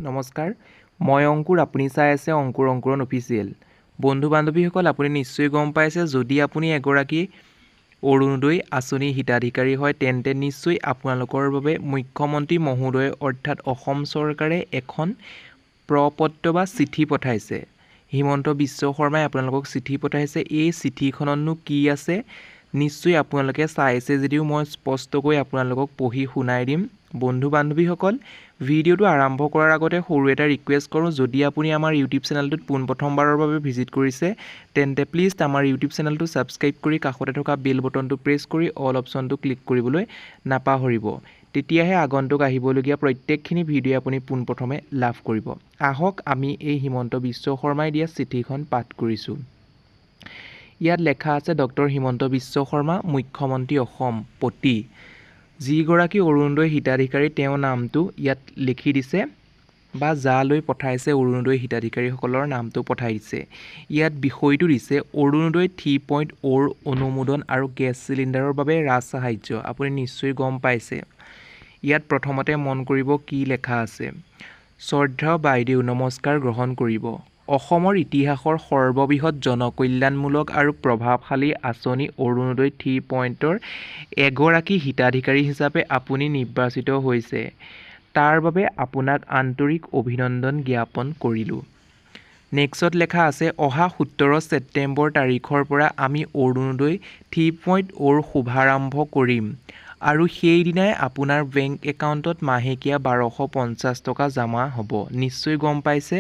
নমস্কাৰ মই অংকুৰ আপুনি চাই আছে অংকুৰণ অফিচিয়েল বন্ধু বান্ধৱীসকল আপুনি নিশ্চয় গম পাইছে যদি আপুনি এগৰাকী অৰুণোদয় আঁচনি হিতাধিকাৰী হয় তেন্তে নিশ্চয় আপোনালোকৰ বাবে মুখ্যমন্ত্ৰী মহোদয় অৰ্থাৎ অসম চৰকাৰে এখন প্ৰপত্ৰ বা চিঠি পঠাইছে হিমন্ত বিশ্ব শৰ্মাই আপোনালোকক চিঠি পঠাইছে এই চিঠিখনতনো কি আছে নিশ্চয় আপোনালোকে চাইছে যদিও মই স্পষ্টকৈ আপোনালোকক পঢ়ি শুনাই দিম বন্ধু বান্ধৱীসকল ভিডিওটো আৰম্ভ কৰাৰ আগতে সৰু এটা ৰিকুৱেষ্ট কৰোঁ যদি আপুনি আমাৰ ইউটিউব চেনেলটোত পোনপ্ৰথমবাৰৰ বাবে ভিজিট কৰিছে তেন্তে প্লিজ আমাৰ ইউটিউব চেনেলটো ছাবস্ক্ৰাইব কৰি কাষতে থকা বেল বটনটো প্ৰেছ কৰি অল অপশ্যনটো ক্লিক কৰিবলৈ নাপাহৰিব তেতিয়াহে আগন্তুক আহিবলগীয়া প্ৰত্যেকখিনি ভিডিঅ' আপুনি পোনপ্ৰথমে লাভ কৰিব আহক আমি এই হিমন্ত বিশ্ব শৰ্মাই দিয়া চিঠিখন পাঠ কৰিছোঁ ইয়াত লেখা আছে ডক্টৰ হিমন্ত বিশ্ব শৰ্মা মুখ্যমন্ত্ৰী অসম পতি যিগৰাকী অৰুণোদয় হিতাধিকাৰী তেওঁ নামটো ইয়াত লিখি দিছে বা যালৈ পঠাইছে অৰুণোদয় হিতাধিকাৰীসকলৰ নামটো পঠাই দিছে ইয়াত বিষয়টো দিছে অৰুণোদয় 3.0 অনুমোদন আৰু গেছ চিলিণ্ডাৰৰ বাবে ৰাজ সাহায্য আপুনি নিশ্চয় গম পাইছে ইয়াত প্ৰথমতে মন কৰিব কি লেখা আছে শ্ৰদ্ধা বাইদেউ নমস্কাৰ গ্ৰহণ কৰিব অসমৰ ইতিহাসৰ সৰ্ববৃহৎ জনকল্যাণমূলক আৰু প্ৰভাৱশালী আঁচনি অৰুণোদয় 3.0ৰ এগৰাকী হিতাধিকাৰী হিচাপে আপুনি নিৰ্বাচিত হৈছে তাৰ বাবে আপোনাক আন্তৰিক অভিনন্দন জ্ঞাপন কৰিলোঁ নেক্সট লেখা আছে অহা 17 ছেপ্টেম্বৰ তাৰিখৰ পৰা আমি অৰুণোদয় 3.0ৰ শুভাৰম্ভ কৰিম আৰু সেইদিনাই আপোনাৰ বেংক একাউণ্টত মাহেকীয়া 1250 টকা জমা হ'ব নিশ্চয় গম পাইছে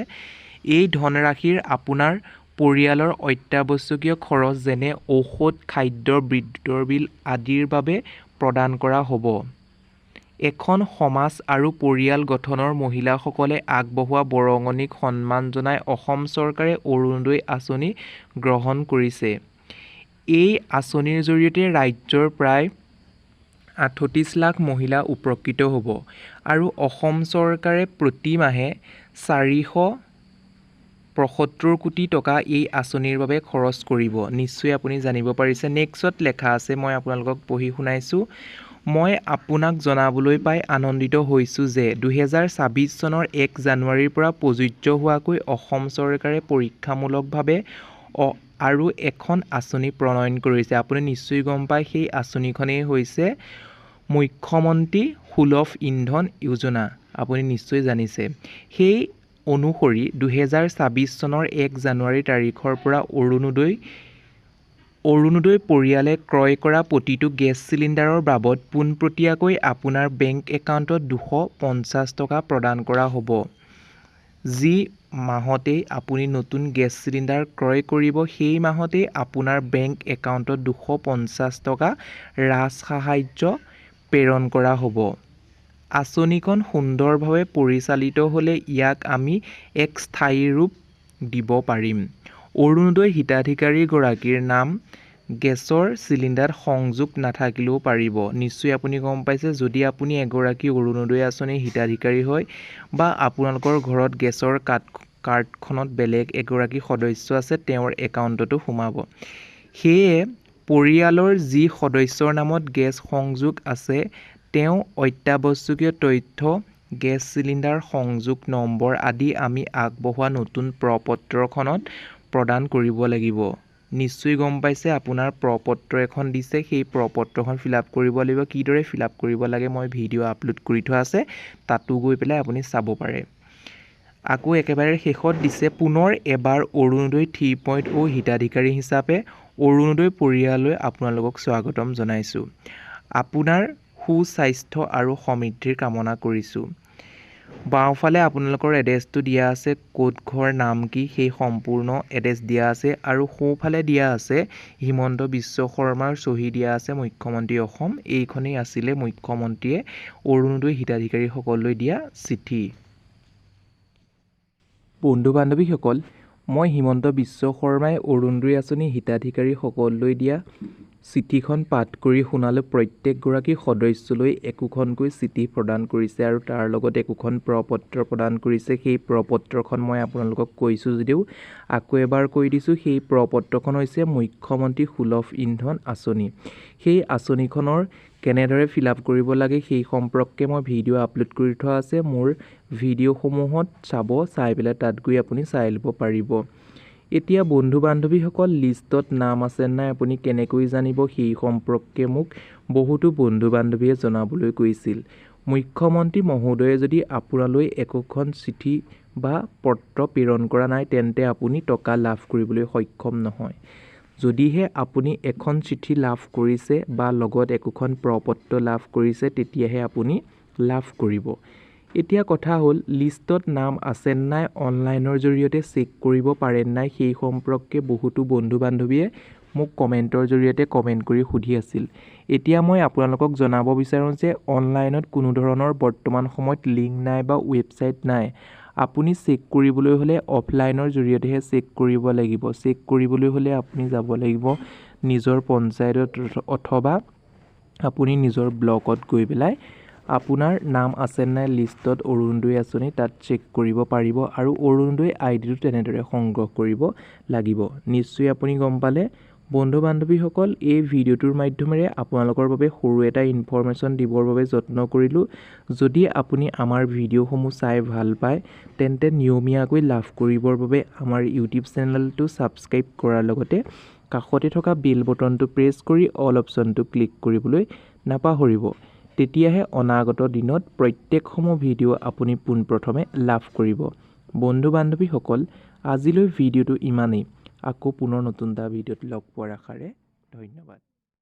এই ধনৰাশিৰ আপোনাৰ পৰিয়ালৰ অত্যাৱশ্যকীয় খৰচ যেনে ঔষধ খাদ্য বিদ্যুতৰ বিল আদিৰ বাবে প্ৰদান কৰা হ'ব এখন সমাজ আৰু পৰিয়াল গঠনৰ মহিলাসকলে আগবঢ়োৱা বৰঙণিক সন্মান জনাই অসম চৰকাৰে অৰুণোদয় আঁচনি গ্ৰহণ কৰিছে এই আঁচনিৰ জৰিয়তে ৰাজ্যৰ প্ৰায় 38 লাখ মহিলা উপকৃত হ'ব আৰু অসম চৰকাৰে প্ৰতি মাহে 475 কোটি টকা এই আঁচনিৰ বাবে খৰচ কৰিব নিশ্চয় আপুনি জানিব পাৰিছে নেক্সট লেখা আছে মই আপোনালোকক পঢ়ি শুনাইছোঁ মই আপোনাক জনাবলৈ পাই আনন্দিত হৈছোঁ যে 2026 চনৰ 1 জানুৱাৰীৰ পৰা প্ৰযোজ্য হোৱাকৈ অসম চৰকাৰে পৰীক্ষামূলকভাৱে আৰু এখন আঁচনি প্ৰণয়ন কৰিছে আপুনি নিশ্চয় গম পায় সেই আঁচনিখনেই হৈছে মুখ্যমন্ত্ৰী সুলভ ইন্ধন যোজনা আপুনি নিশ্চয় জানিছে সেই অনুসৰি 2026 চনৰ 1 জানুৱাৰী তাৰিখৰ পৰা অৰুণোদয় পৰিয়ালে ক্ৰয় কৰা প্ৰতিটো গেছ চিলিণ্ডাৰৰ বাবদ পোনপটীয়াকৈ আপোনাৰ বেংক একাউণ্টত 250 টকা প্ৰদান কৰা হ'ব যি মাহতেই আপুনি নতুন গেছ চিলিণ্ডাৰ ক্ৰয় কৰিব সেই মাহতেই আপোনাৰ বেংক একাউণ্টত 250 টকা ৰাজ সাহায্য প্ৰেৰণ কৰা হ'ব আঁচনিখন সুন্দৰভাৱে পৰিচালিত হ'লে ইয়াক আমি এক স্থায়ী ৰূপ দিব পাৰিম অৰুণোদয় হিতাধিকাৰীগৰাকীৰ নাম গেছৰ চিলিণ্ডাৰ সংযোগ নাথাকিলেও পাৰিব নিশ্চয় আপুনি গম পাইছে যদি আপুনি এগৰাকী অৰুণোদয় আঁচনিৰ হিতাধিকাৰী হয় বা আপোনালোকৰ ঘৰত গেছৰ কাৰ্ডখনত বেলেগ এগৰাকী সদস্য আছে তেওঁৰ একাউণ্টতো সোমাব সেয়ে পৰিয়ালৰ যি সদস্যৰ নামত গেছ সংযোগ আছে তেওঁ অত্যাৱশ্যকীয় তথ্য গেছ চিলিণ্ডাৰ সংযোগ নম্বৰ আদি আমি আগবঢ়োৱা নতুন প্ৰপত্ৰখনত প্ৰদান কৰিব লাগিব নিশ্চয় গম পাইছে আপোনাৰ প্ৰপত্ৰ এখন দিছে সেই প্ৰপত্ৰখন ফিলআপ কৰিব লাগিব কিদৰে ফিলআপ কৰিব লাগে মই ভিডিঅ' আপলোড কৰি থোৱা আছে তাতো গৈ পেলাই আপুনি চাব পাৰে আকৌ একেবাৰে শেষত দিছে পুনৰ এবাৰ অৰুণোদয় 3.0 হিতাধিকাৰী হিচাপে অৰুণোদয় পৰিয়াললৈ আপোনালোকক স্বাগতম জনাইছোঁ আপোনাৰ সুস্বাস্থ্য আৰু সমৃদ্ধিৰ কামনা কৰিছোঁ বাওঁফালে আপোনালোকৰ এড্ৰেছটো দিয়া আছে ক'ত ঘৰ নাম কি সেই সম্পূৰ্ণ এড্ৰেছ দিয়া আছে আৰু সোঁফালে দিয়া আছে হিমন্ত বিশ্ব শৰ্মাৰ চহী দিয়া আছে মুখ্যমন্ত্ৰী অসম এইখনেই আছিলে মুখ্যমন্ত্ৰীয়ে অৰুণোদয় হিতাধিকাৰীসকললৈ দিয়া চিঠি বন্ধু বান্ধৱীসকল মই হিমন্ত বিশ্ব শৰ্মাই অৰুণোদয় আঁচনি হিতাধিকাৰীসকললৈ দিয়া চিঠিখন পাঠ কৰি শুনালোঁ প্ৰত্যেকগৰাকী সদস্যলৈ একোখনকৈ চিঠি প্ৰদান কৰিছে আৰু তাৰ লগত একোখন প্ৰপত্ৰ প্ৰদান কৰিছে সেই প্ৰপত্ৰখন মই আপোনালোকক কৈছোঁ যদিও আকৌ এবাৰ কৈ দিছোঁ সেই প্ৰপত্ৰখন হৈছে মুখ্যমন্ত্ৰী সুলভ ইন্ধন আঁচনি সেই আঁচনিখনৰ কেনেদৰে ফিল আপ কৰিব লাগে সেই সম্পৰ্কে মই ভিডিঅ' আপলোড কৰি থোৱা আছে মোৰ ভিডিঅ'সমূহত চাই পেলাই তাত গৈ আপুনি চাই ল'ব পাৰিব। এতিয়া বন্ধু বান্ধৱীসকল লিষ্টত নাম আছে নাই আপুনি কেনেকৈ জানিব সেই সম্পৰ্কে মোক বহুতো বন্ধু বান্ধৱীয়ে জনাবলৈ কৈছিল। মুখ্যমন্ত্ৰী মহোদয়ে যদি আপোনালৈ একোখন চিঠি বা পত্ৰ প্ৰেৰণ কৰা নাই তেন্তে আপুনি টকা লাভ কৰিবলৈ সক্ষম নহয়। যদিহে আপুনি এখন চিঠি লাভ কৰিছে বা লগত একোখন প্ৰপত্ৰ লাভ কৰিছে তেতিয়াহে আপুনি লাভ কৰিব। এতিয়া কথা হ'ল লিষ্টত নাম আছে নাই অনলাইনৰ জৰিয়তে চেক কৰিব পাৰে নাই সেই সম্পৰ্কে বহুতো বন্ধু বান্ধৱীয়ে মোক কমেণ্টৰ জৰিয়তে কমেণ্ট কৰি সুধি আছিল। এতিয়া মই আপোনালোকক জনাব বিচাৰোঁ যে অনলাইনত কোনো ধৰণৰ বৰ্তমান সময়ত লিংক নাই বা ৱেবছাইট নাই। আপুনি চেক কৰিবলৈ হ'লে অফলাইনৰ জৰিয়তেহে চেক কৰিব লাগিব। চেক কৰিবলৈ হ'লে আপুনি যাব লাগিব নিজৰ পঞ্চায়তত অথবা আপুনি নিজৰ ব্লকত গৈ পেলাই আপোনাৰ নাম আছে নাই লিষ্টত অৰুণোদয় আঁচনি তাত চেক কৰিব পাৰিব আৰু অৰুণোদয় আইডিটো তেনেদৰে সংগ্ৰহ কৰিব লাগিব। নিশ্চয় আপুনি গম পালে। বন্ধু বান্ধৱীসকল এই ভিডিঅ'টোৰ মাধ্যমেৰে আপোনালোকৰ বাবে সৰু এটা ইনফৰমেশ্যন দিবৰ বাবে যত্ন কৰিলোঁ। যদি আপুনি আমাৰ ভিডিঅ'সমূহ চাই ভাল পায় তেন্তে নিয়মীয়াকৈ লাভ কৰিবৰ বাবে আমাৰ ইউটিউব চেনেলটো ছাবস্ক্ৰাইব কৰাৰ লগতে কাষতে থকা বেল বটনটো প্ৰেছ কৰি অল অপশ্যনটো ক্লিক কৰিবলৈ নাপাহৰিব। তেতিয়াহে অনাগত দিনত প্ৰত্যেকসমূহ ভিডিঅ' আপুনি পোনপ্ৰথমে লাভ কৰিব। বন্ধু বান্ধৱীসকল আজিলৈ ভিডিঅ'টো ইমানেই। আকৌ পুনৰ নতুন এটা ভিডিঅ'ত লগ পোৱাৰ আশাৰে ধন্যবাদ।